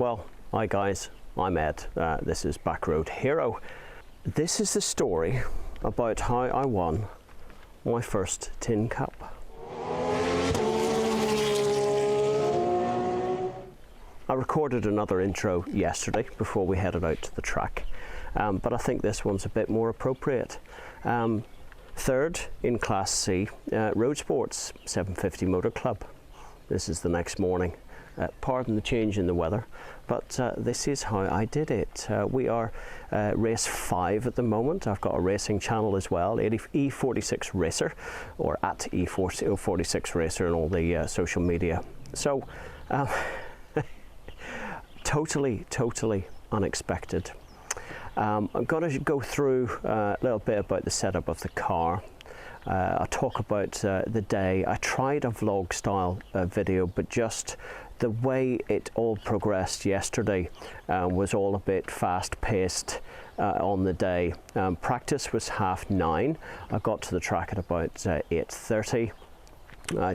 Well, hi guys, I'm Ed. This is Backroad Hero. This is the story about how I won my first tin cup. I recorded another intro yesterday before we headed out to the track, but I think this one's a bit more appropriate. Third in Class C, Road Sports 750 Motor Club. This is the next morning. Pardon the change in the weather, but this is how I did it. We are race 5 at the moment. I've got a racing channel as well, E46 Racer, or at E46 Racer and all the social media. So totally unexpected. I'm going to go through a little bit about the setup of the car. I'll talk about the day. I tried a vlog style video, but just the way it all progressed yesterday was all a bit fast paced on the day. Practice was 9:30. I got to the track at about 8:30.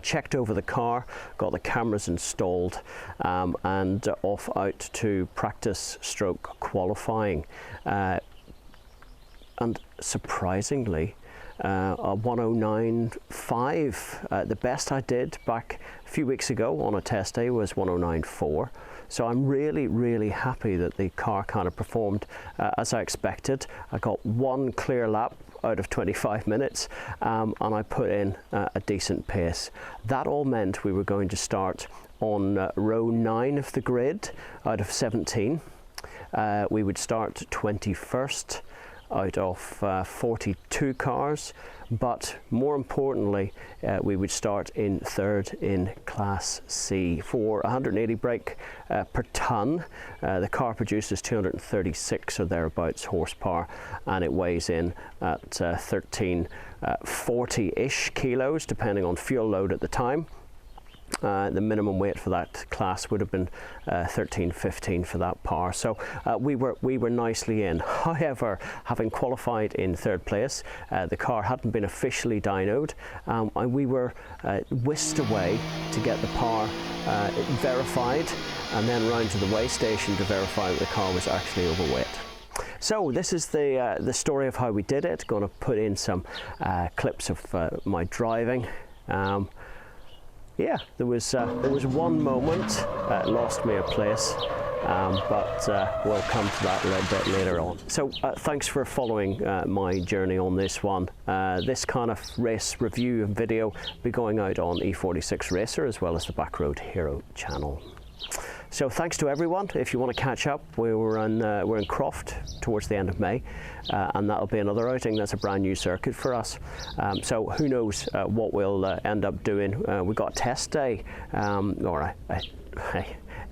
Checked over the car, got the cameras installed, and off out to practice stroke qualifying. And surprisingly, a 109.5. The best I did back a few weeks ago on a test day was 109.4. So I'm really happy that the car kind of performed as I expected. I got one clear lap out of 25 minutes, and I put in a decent pace. That all meant we were going to start on row 9 of the grid out of 17. We would start 21st out of 42 cars, but more importantly, we would start in 3rd in Class C for 180 brake per tonne. The car produces 236 or thereabouts horsepower, and it weighs in at 1340-ish kilos, depending on fuel load at the time. The minimum weight for that class would have been 1315 for that power, so we were nicely in. However, having qualified in 3rd place, the car hadn't been officially dynoed, and we were whisked away to get the power verified, and then round to the weigh station to verify that the car was actually overweight. So this is the story of how we did it. Going to put in some clips of my driving. Yeah, there was one moment lost me a place, but we'll come to that a little bit later on. So thanks for following my journey on this one. This kind of race review video will be going out on E46 Racer as well as the Backroad Hero channel. So thanks to everyone. If you want to catch up, we're in Croft towards the end of May, and that'll be another outing. That's a brand new circuit for us. So who knows what we'll end up doing. We've got a test day, or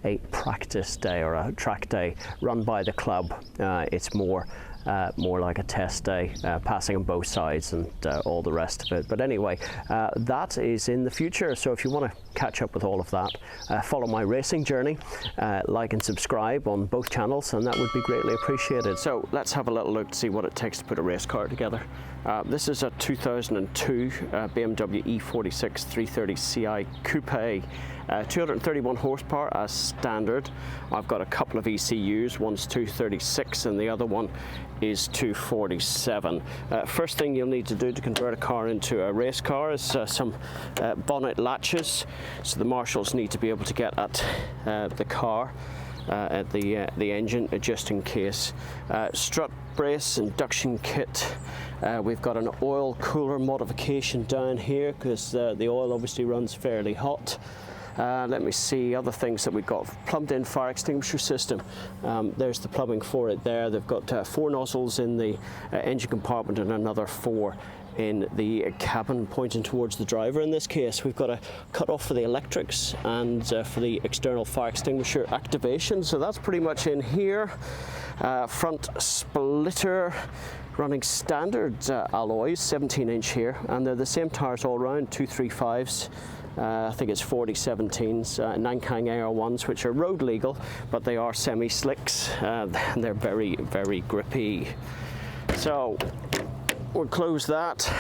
a practice day, or a track day run by the club. It's more like a test day, passing on both sides and all the rest of it. But anyway, that is in the future, so if you want to catch up with all of that, follow my racing journey, like and subscribe on both channels, and that would be greatly appreciated. So let's have a little look to see what it takes to put a race car together. This is a 2002 BMW E46 330 Ci Coupe. 231 horsepower as standard. I've got a couple of ECUs, one's 236 and the other one is 247. First thing you'll need to do to convert a car into a race car is some bonnet latches. So the marshals need to be able to get at the car, at the engine, just in case. Strut brace induction kit. We've got an oil cooler modification down here because the oil obviously runs fairly hot. Let me see other things that we've got. Plumbed in fire extinguisher system. There's the plumbing for it there. They've got 4 nozzles in the engine compartment and another 4 in the cabin pointing towards the driver. In this case, we've got a cut off for the electrics and for the external fire extinguisher activation. So that's pretty much in here. Front splitter, running standard alloys, 17-inch here, and they're the same tires all around, 235s. I think it's 4017s, Nankang AR1s, which are road legal, but they are semi-slicks. They're very grippy. So we'll close that.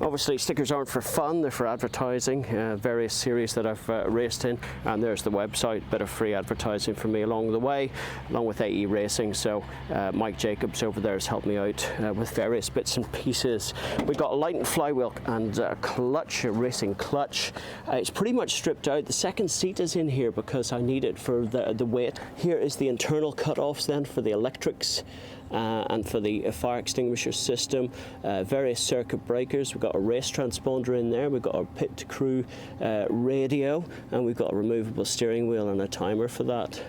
Obviously stickers aren't for fun, they're for advertising, various series that I've raced in, and there's the website, bit of free advertising for me along the way, along with AE Racing. So Mike Jacobs over there has helped me out with various bits and pieces. We've got a lightened flywheel and a clutch, a racing clutch. It's pretty much stripped out. The second seat is in here because I need it for the weight. Here is the internal cut-offs then for the electrics. And for the fire extinguisher system, various circuit breakers. We've got a race transponder in there, we've got our pit to crew radio, and we've got a removable steering wheel and a timer for that.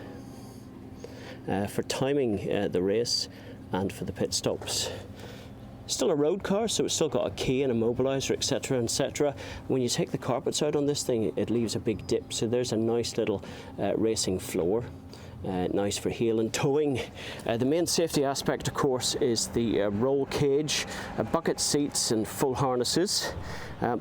For timing the race and for the pit stops. Still a road car, so it's still got a key and a mobiliser, etc, etc. When you take the carpets out on this thing, it leaves a big dip, so there's a nice little racing floor. Nice for heel and towing. The main safety aspect, of course, is the roll cage, bucket seats and full harnesses.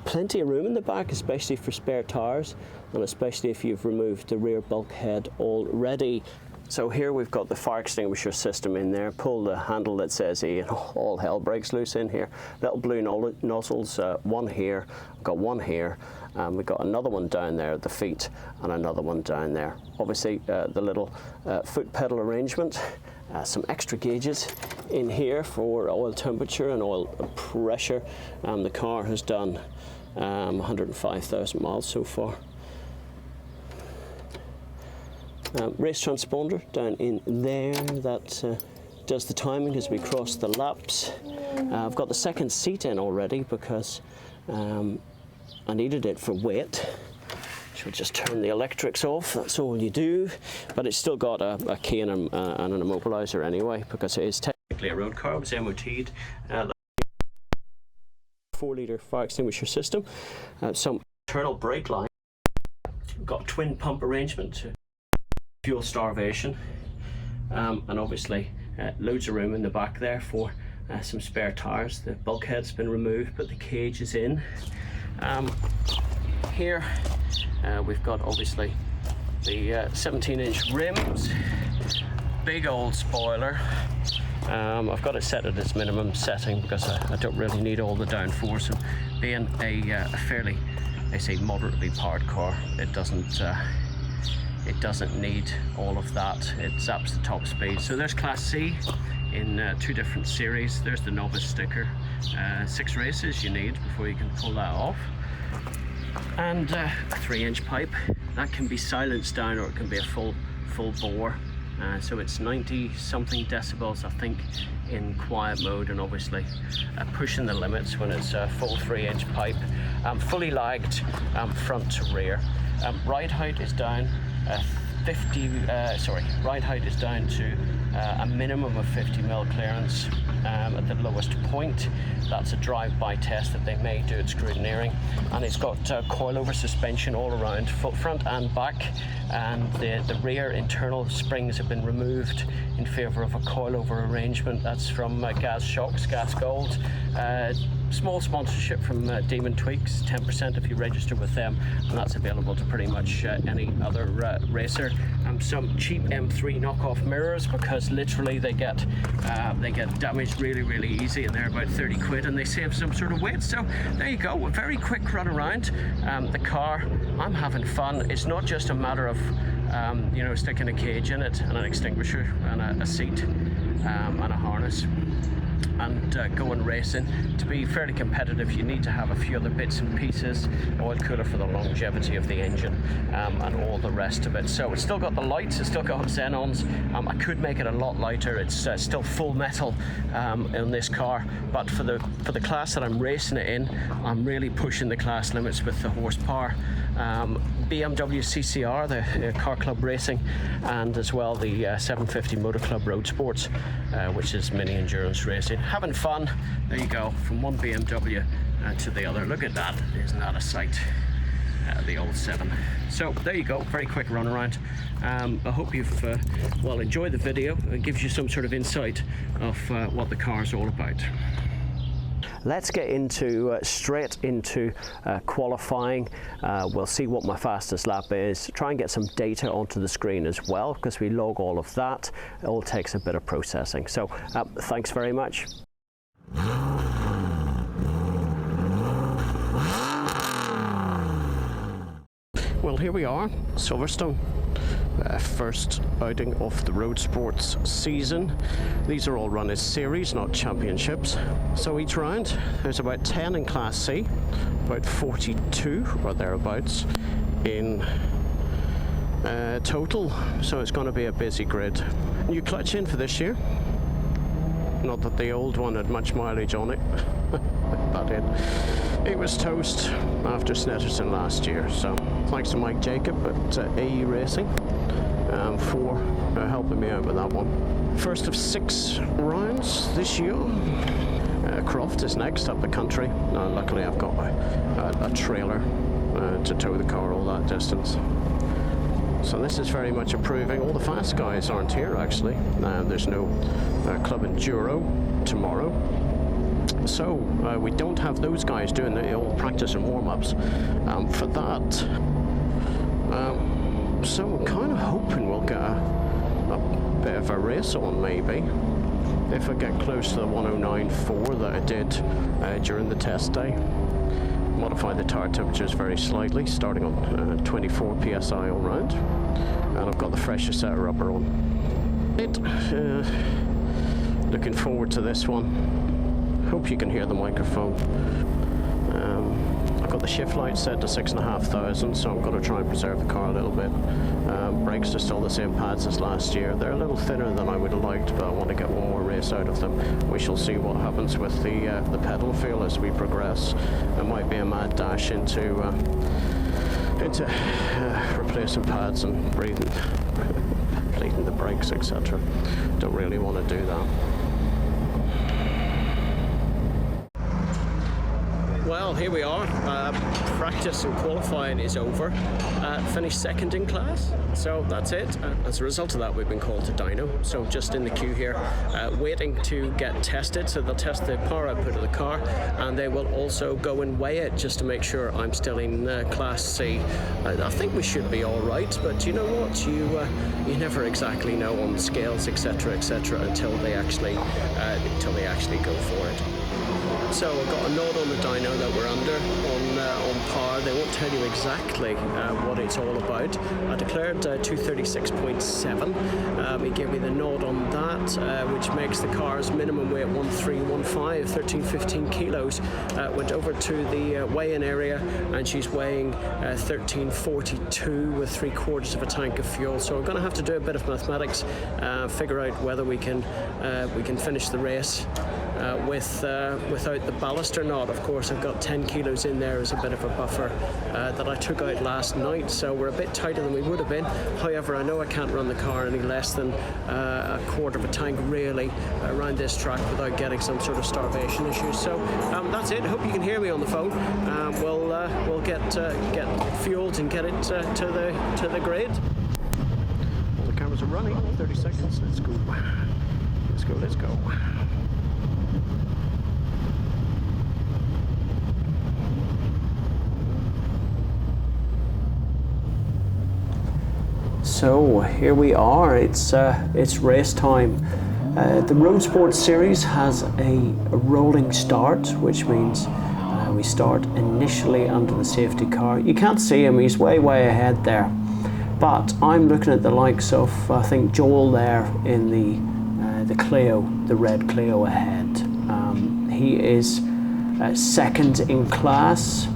Plenty of room in the back, especially for spare tyres, and especially if you've removed the rear bulkhead already. So here we've got the fire extinguisher system in there. Pull the handle that says E and all hell breaks loose in here. Little blue nozzles, one here, I've got one here. We've got another one down there at the feet and another one down there. Obviously the little foot pedal arrangement, some extra gauges in here for oil temperature and oil pressure. The car has done 105,000 miles so far. Race transponder down in there that does the timing as we cross the laps. I've got the second seat in already because I needed it for weight. So just turn the electrics off, that's all you do. But it's still got a key and an immobiliser anyway, because it is technically a road car. It was MOT'd. 4-litre fire extinguisher system. Some internal brake line. Got a twin pump arrangement to fuel starvation. And obviously loads of room in the back there for some spare tyres. The bulkhead's been removed, but the cage is in. Here we've got obviously the 17-inch rims, big old spoiler. I've got it set at its minimum setting because I don't really need all the downforce, and being a fairly, I say, moderately powered car, it doesn't need all of that. It zaps the top speed. So there's Class C in 2 different series. There's the novice sticker. 6 races you need before you can pull that off. And a 3-inch pipe. That can be silenced down or it can be a full bore. So it's 90 something decibels, I think, in quiet mode, and obviously pushing the limits when it's a full 3-inch pipe. Fully lagged front to rear. Ride height is down ride height is down to a minimum of 50mm clearance at the lowest point. That's a drive-by test that they may do at scrutineering. And it's got coilover suspension all around, front and back, and the rear internal springs have been removed in favour of a coilover arrangement. That's from Gas Shocks, Gas Gold. Small sponsorship from Demon Tweaks, 10% if you register with them, and that's available to pretty much any other racer. Some cheap M3 knockoff mirrors, because literally they get damaged really easy, and they're about 30 quid, and they save some sort of weight. So there you go, a very quick run around the car. I'm having fun. It's not just a matter of sticking a cage in it and an extinguisher and a seat and a harness and going racing. To be fairly competitive, you need to have a few other bits and pieces, oil cooler for the longevity of the engine, and all the rest of it. So it's still got the lights, it's still got xenons. I could make it a lot lighter. It's still full metal in this car, but for the class that I'm racing it in, I'm really pushing the class limits with the horsepower. BMW CCR, the Car Club Racing, and as well the 750 Motor Club Road Sports, which is mini endurance racing. Having fun. There you go, from one BMW to the other. Look at that, isn't that a sight? The old 7. So there you go, very quick run around. I hope you've enjoyed the video. It gives you some sort of insight of what the car is all about. Let's get straight into qualifying. We'll see what my fastest lap is, try and get some data onto the screen as well, because we log all of that. It all takes a bit of processing. So thanks very much. here we are, Silverstone. First outing of the road sports season. These are all run as series, not championships. So each round, there's about 10 in Class C, about 42 or thereabouts in total. So it's going to be a busy grid. New clutch in for this year. Not that the old one had much mileage on it, but it was toast after Snetterton last year. So thanks to Mike Jacob at AE Racing for helping me out with that one. First of 6 rounds this year. Croft is next up the country. Now, luckily I've got a trailer to tow the car all that distance. So this is very much improving. All the fast guys aren't here actually. There's no Club Enduro tomorrow. So we don't have those guys doing the old practice and warm-ups for that. So I'm kind of hoping we'll get a bit of a race on maybe. If I get close to the 109.4 that I did during the test day. Modify the tire temperatures very slightly, starting on 24 psi all round, and I've got the freshest set of rubber on. Looking forward to this one. Hope you can hear the microphone. I've got the shift light set to 6,500, so I'm going to try and preserve the car a little bit. Brakes are still the same pads as last year. They're a little thinner than I would have liked, but I want to get one more race out of them. We shall see what happens with the pedal feel as we progress. It might be a mad dash into replacing pads and bleeding the brakes, etc. Don't really want to do that. Well, here we are. Practice and qualifying is over. Finished second in class, so that's it. As a result of that, we've been called to dyno. So just in the queue here, waiting to get tested. So they'll test the power output of the car, and they will also go and weigh it just to make sure I'm still in Class C. I think we should be all right, but you know what? You never exactly know on scales, etc., until they actually go for it. So I've got a nod on the dyno that we're under on par. They won't tell you exactly what it's all about. I declared 236.7. He gave me the nod on that, which makes the car's minimum weight 1315, 15 kilos. Went over to the weigh-in area, and she's weighing 1342 with 3/4 of a tank of fuel. So I'm going to have to do a bit of mathematics, figure out whether we can finish the race without the ballast or not. Of course, I've got 10 kilos in there as a bit of a buffer that I took out last night, so we're a bit tighter than we would have been. However, I know I can't run the car any less than 1/4 of a tank really around this track without getting some sort of starvation issues. So that's it. Hope you can hear me on the phone. We'll get fueled and get it to the grid. All the cameras are running. 30 seconds. Let's go. Let's go. So here we are. It's race time. The Road Sports Series has a rolling start, which means we start initially under the safety car. You can't see him; he's way ahead there. But I'm looking at the likes of I think Joel there in the Clio, the red Clio ahead. He is second in class,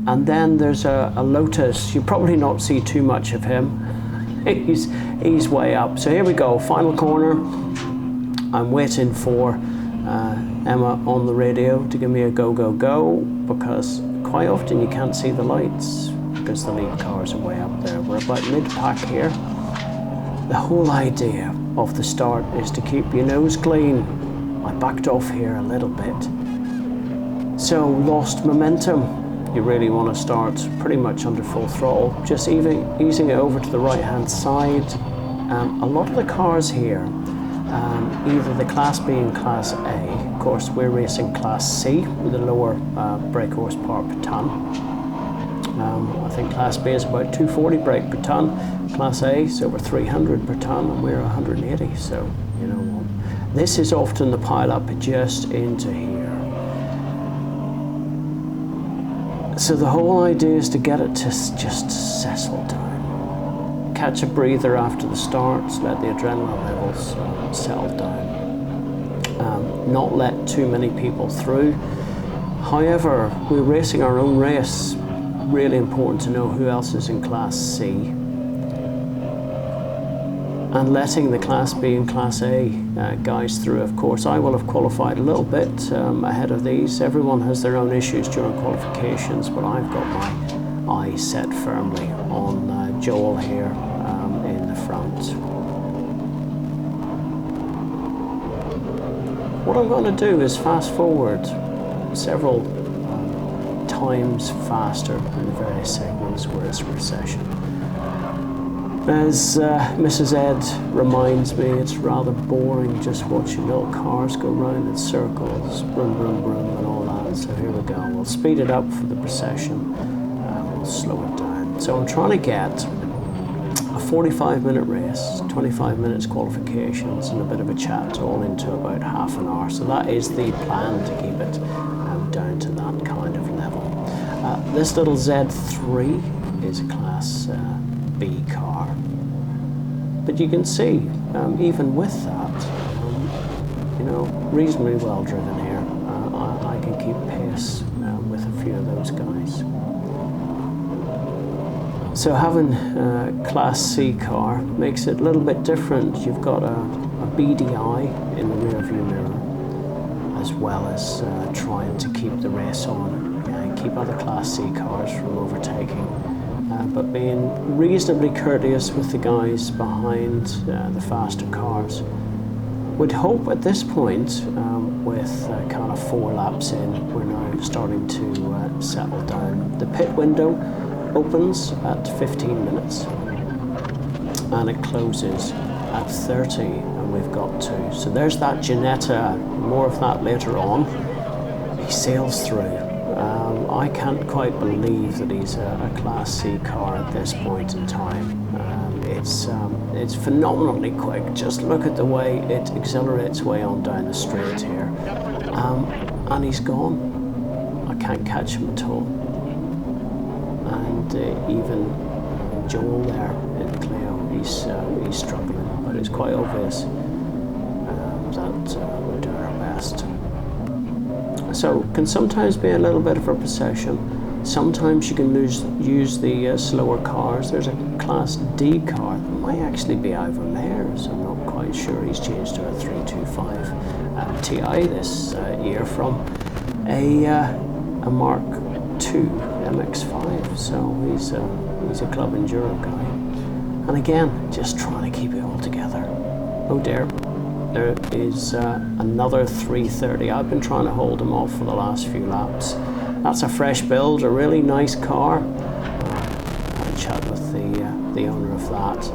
and then there's a Lotus. You probably not see too much of him. He's way up. So here we go, final corner. I'm waiting for Emma on the radio to give me a go, because quite often you can't see the lights because the lead cars are way up there. We're about mid-pack here. The whole idea of the start is to keep your nose clean. I backed off here a little bit. So lost momentum. You really want to start pretty much under full throttle, just easing it over to the right hand side. A lot of the cars here, either the Class B and Class A, of course we're racing Class C with a lower brake horsepower per tonne. I think Class B is about 240 brake per tonne, Class A is over 300 per tonne, and we're 180, so you know what. This is often the pile up just into here. So the whole idea is to get it to just settle down. Catch a breather after the start, let the adrenaline levels settle down. Not let too many people through. However, we're racing our own race. Really important to know who else is in Class C. And letting the Class B and Class A guys through, of course. I will have qualified a little bit ahead of these. Everyone has their own issues during qualifications, but I've got my eye set firmly on Joel here in the front. What I'm going to do is fast forward several times faster in the various segments where it's a procession. As Mrs. Ed reminds me, it's rather boring just watching little cars go round in circles, broom, broom, broom, and all that. So here we go. We'll speed it up for the procession and we'll slow it down. So I'm trying to get a 45-minute race, 25 minutes qualifications, and a bit of a chat all into about half an hour. So that is the plan, to keep it down to that kind of level. This little Z3 is a Class B car, but you can see even with that, you know, reasonably well driven here. I can keep pace with a few of those guys. So having a Class C car makes it a little bit different. You've got a beady eye in the rear view mirror, as well as trying to keep the race on and keep other Class C cars from overtaking. But being reasonably courteous with the guys behind the faster cars. Would hope at this point, with kind of 4 laps in, we're now starting to settle down. The pit window opens at 15 minutes and it closes at 30, and we've got 2. So there's that Ginetta, more of that later on. He sails through. I can't quite believe that he's a Class C car at this point in time. It's phenomenally quick. Just look at the way it accelerates way on down the straight here. And he's gone. I can't catch him at all. And even Joel there in Clio, he's struggling, but it's quite obvious that we're doing our best. So can sometimes be a little bit of a procession. Sometimes you can use the slower cars. There's a Class D car that might actually be Ivan Mayer's. I'm not quite sure. He's changed to a 325 Ti this year from a Mark II MX-5. So he's a Club Enduro guy. And again, just trying to keep it all together. Oh dear. There is another 330. I've been trying to hold him off for the last few laps. That's a fresh build, a really nice car. I chat with the owner of that,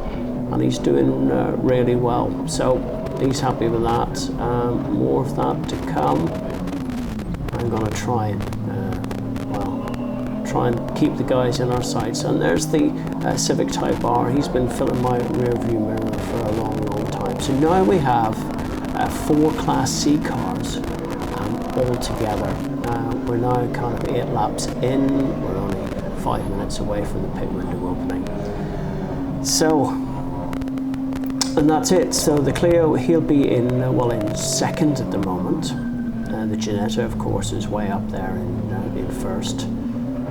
and he's doing really well. So he's happy with that. More of that to come. I'm going to try and keep the guys in our sights. And there's the Civic Type R. He's been filling my rear view mirror for a long time. So now we have 4 Class C cars all together. We're now kind of 8 laps in. We're only 5 minutes away from the pit window opening. So, and that's it. So the Clio, he'll be in second at the moment. The Ginetta, of course, is way up there in first.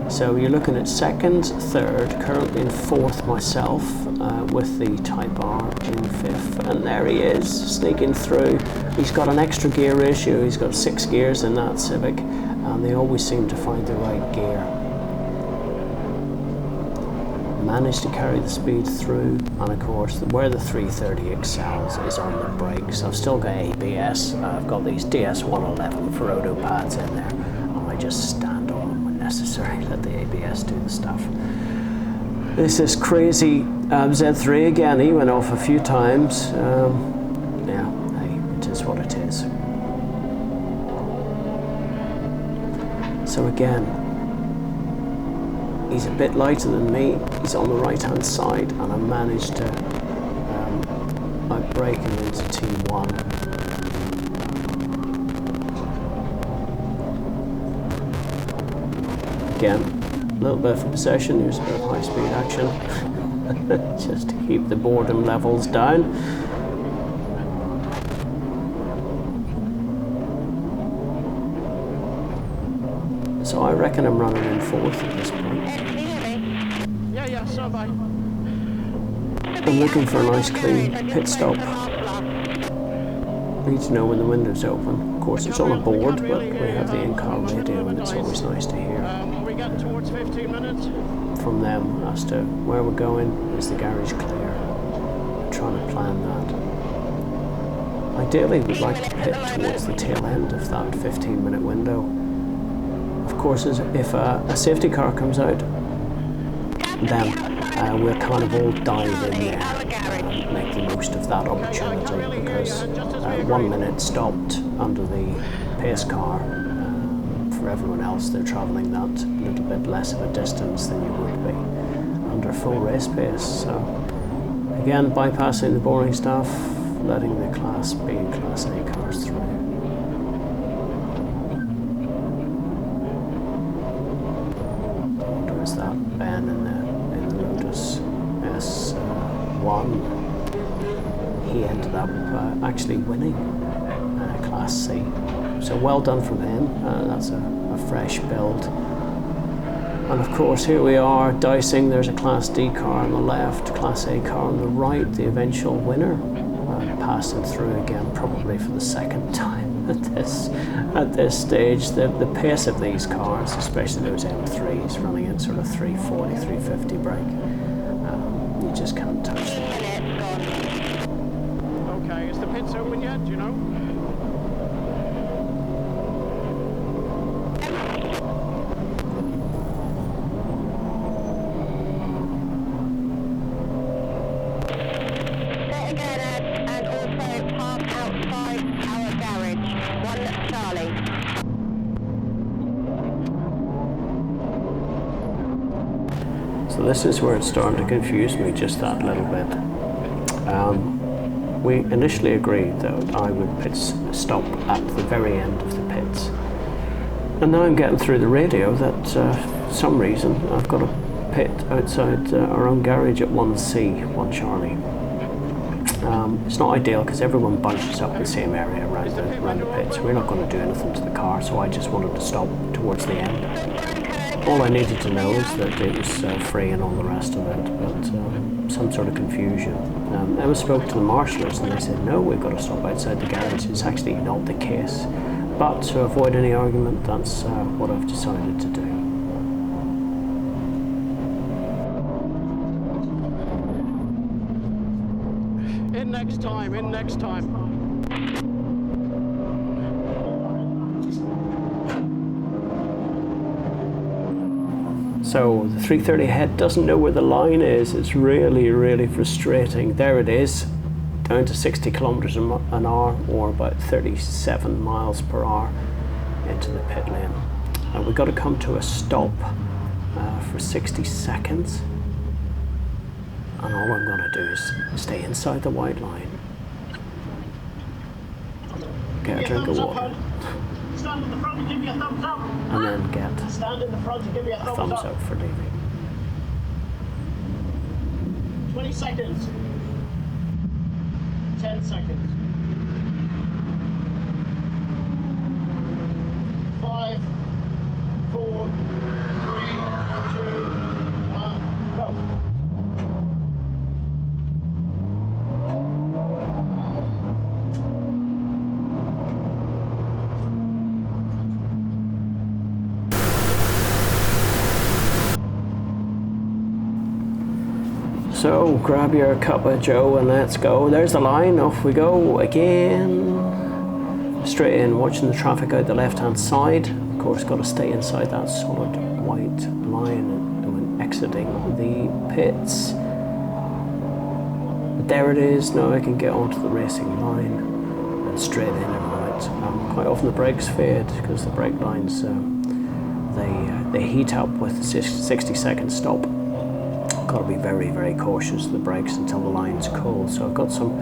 So you're looking at second, third, currently in fourth myself, with the Type R in fifth. And there he is, sneaking through. He's got an extra gear ratio. He's got 6 gears in that Civic, and they always seem to find the right gear. Managed to carry the speed through, and of course, where the 330 excels is on the brakes. I've still got ABS. I've got these DS111 Ferodo pads in there, and I just stand on them when necessary, let the ABS do the stuff. This is crazy Z3 again. He went off a few times. Yeah, hey, it is what it is. So again, he's a bit lighter than me. He's on the right-hand side, and I managed to outbrake him into T1. Again, little bit of possession, here's a bit of high-speed action, just to keep the boredom levels down. So I reckon I'm running in fourth at this point. Yeah, so am I. I'm looking for a nice clean pit stop. Need to know when the window's open. Of course, it's on a board, but we have the in-car radio, and it's always nice to hear We got towards 15 minutes. from them as to where we're going. Is the garage clear? I'm trying to plan that. Ideally, we'd like to pit towards the tail end of that 15-minute window. Of course, if a safety car comes out, then we'll kind of all dive in there and make the most of that opportunity, because 1 minute stopped under the pace car. For everyone else, they're travelling that little bit less of a distance than you would be under full race pace. So again, bypassing the boring stuff, letting the Class B and Class A cars through. There's that Ben in the Lotus S1. He ended up actually winning Class C. So well done from him. That's a fresh build. And of course, here we are dicing. There's a Class D car on the left, Class A car on the right, the eventual winner. Passing through again, probably for the second time at this stage. The pace of these cars, especially those M3s, running at sort of 340, 350 brake, you just can't touch them. Okay, is the pits open yet? Do you know? So this is where it's starting to confuse me just that little bit. We initially agreed that I would stop at the very end of the pits. And now I'm getting through the radio that for some reason I've got a pit outside our own garage at 1C, 1 Charlie. It's not ideal because everyone bunches up in the same area around the pits. We're not going to do anything to the car, so I just wanted to stop towards the end. All I needed to know is that it was free and all the rest of it, but some sort of confusion. I spoke to the marshallers and they said, no, we've got to stop outside the garage. It's actually not the case. But to avoid any argument, that's what I've decided to do. In next time. So the 330 head doesn't know where the line is. It's really, really frustrating. There it is, down to 60 kilometers an hour, or about 37 miles per hour into the pit lane. We've got to come to a stop for 60 seconds. And all I'm going to do is stay inside the white line, get a drink of water, Stand in the front and give me a thumbs up. and then get Stand in the front and give me a a thumbs up for leaving. 20 seconds. 10 seconds. 5, 4, 3, 2, 1, go. So grab your cup of joe and let's go. There's the line, off we go again. Straight in, watching the traffic out the left hand side. Of course, got to stay inside that solid white line when exiting the pits. But there it is, now I can get onto the racing line and straight in and out. Quite often the brakes fade because the brake lines, they heat up with the 60-second stop. Got to be very, very cautious of the brakes until the line's cool. So I've got some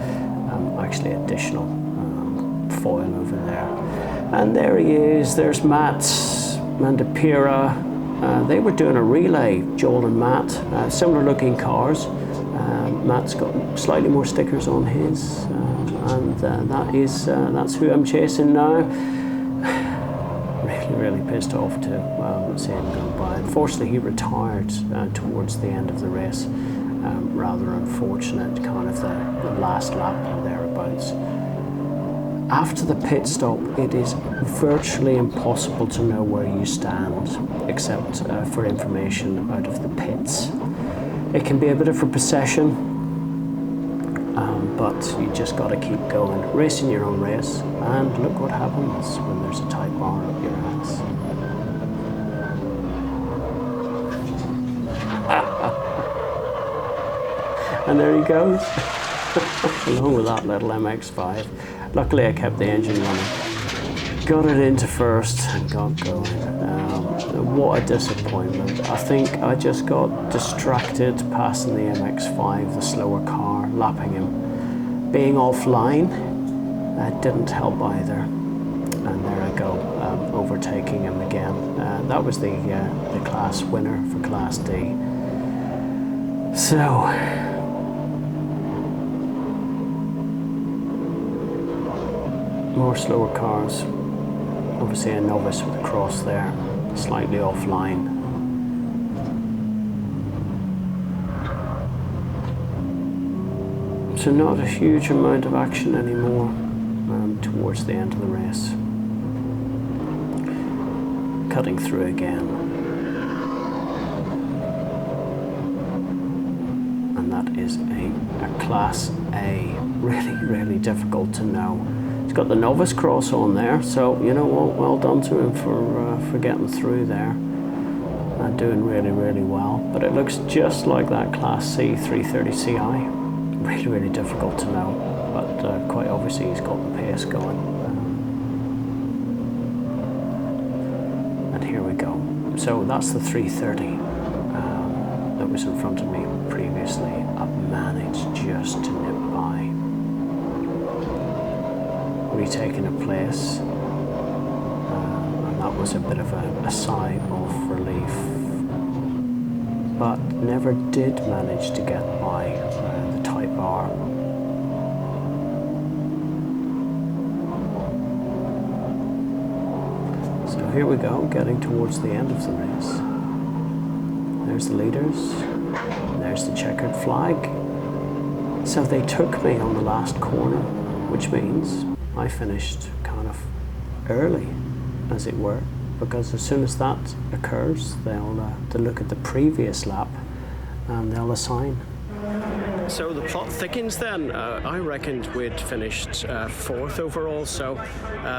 actually additional foil over there. And there he is, there's Matt Mandapira they were doing a relay, Joel and Matt, similar looking cars. Matt's got slightly more stickers on his, and that's who I'm chasing now. Really pissed off to see him go by. Unfortunately, he retired towards the end of the race. Rather unfortunate, kind of the last lap or thereabouts. After the pit stop, it is virtually impossible to know where you stand, except for information out of the pits. It can be a bit of a procession, but you just got to keep going, racing your own race, and look what happens when there's a tight bar up your ass. And there he goes, along with that little MX-5. Luckily I kept the engine running. Got it into first and got going. What a disappointment. I think I just got distracted passing the MX-5, the slower car, lapping him. Being offline didn't help either. And there I go, overtaking him again. That was the class winner for Class D. So, more slower cars. Obviously a novice with a cross there, slightly offline. So not a huge amount of action anymore towards the end of the race. Cutting through again. And that is a Class A. Really difficult to know. He's got the novice cross on there, so you know what, well done to him for getting through there and doing really well. But it looks just like that Class C 330 CI. Really difficult to know, but quite obviously he's got the pace going. And here we go. So that's the 330 that was in front of me previously. I've managed just to nip by. Retaking a place, and that was a bit of a sigh of relief, but never did manage to get by the Type R. So here we go, getting towards the end of the race. There's the leaders, there's the checkered flag. So they took me on the last corner, which means I finished kind of early, as it were, because as soon as that occurs, they'll look at the previous lap and they'll assign. So the plot thickens then. I reckoned we'd finished fourth overall, so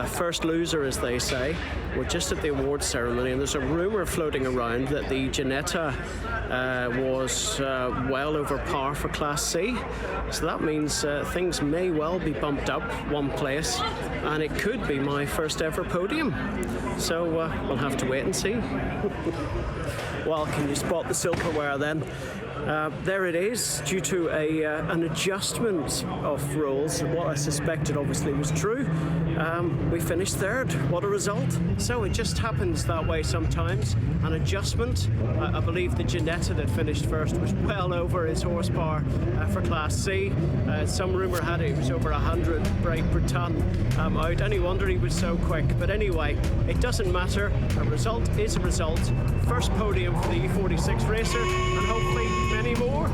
first loser, as they say. We're just at the awards ceremony, and there's a rumour floating around that the Ginetta was well over par for Class C. So that means things may well be bumped up one place, and it could be my first ever podium. So we'll have to wait and see. Well, can you spot the silverware then? There it is, due to an adjustment of rules. What I suspected obviously was true. We finished third. What a result. So it just happens that way sometimes. An adjustment. I believe the Ginetta that finished first was well over his horsepower for Class C. Some rumour had it was over 100 brake per tonne out. Any wonder he was so quick. But anyway, it doesn't matter. A result is a result. First podium for the E46 racer, and hopefully many more.